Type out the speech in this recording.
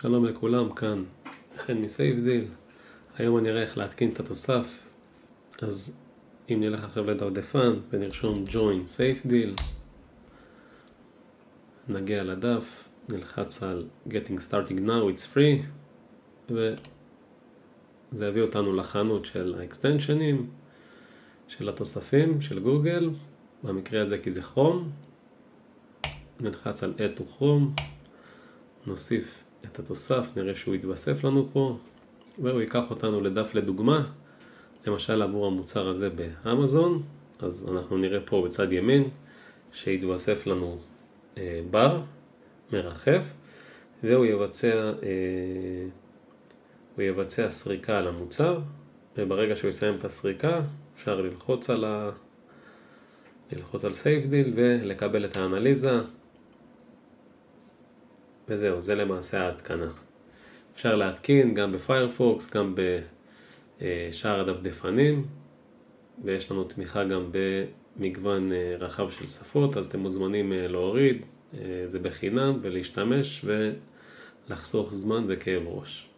שלום לכולם, כאן חן מסייפדיל. היום אני אראה איך להתקין את התוסף. אז אם נלך עכשיו לדפדפן ונרשום join סייפדיל, נגיע לדף, נלחץ על getting starting now it's free, וזה יביא אותנו לחנות של האקסטנשנים, של התוספים של גוגל, במקרה הזה כי זה כרום. נלחץ על add to chrome, נוסיף את התוסף, נראה שהוא יתווסף לנו פה, והוא ייקח אותנו לדף לדוגמה, למשל עבור המוצר הזה באמזון. אז אנחנו נראה פה בצד ימין שיתווסף לנו בר מרחף, והוא יבצע סריקה על המוצר, וברגע שהוא יסיים את הסריקה אפשר ללחוץ על סייפדיל ולקבל את האנליזה. וזהו, זה למעשה ההתקנה. אפשר להתקין גם בפיירפוקס, גם בשאר הדפדפנים, ויש לנו תמיכה גם במגוון רחב של שפות, אז אתם מוזמנים להוריד, זה בחינם, ולהשתמש ולחסוך זמן וכאב ראש.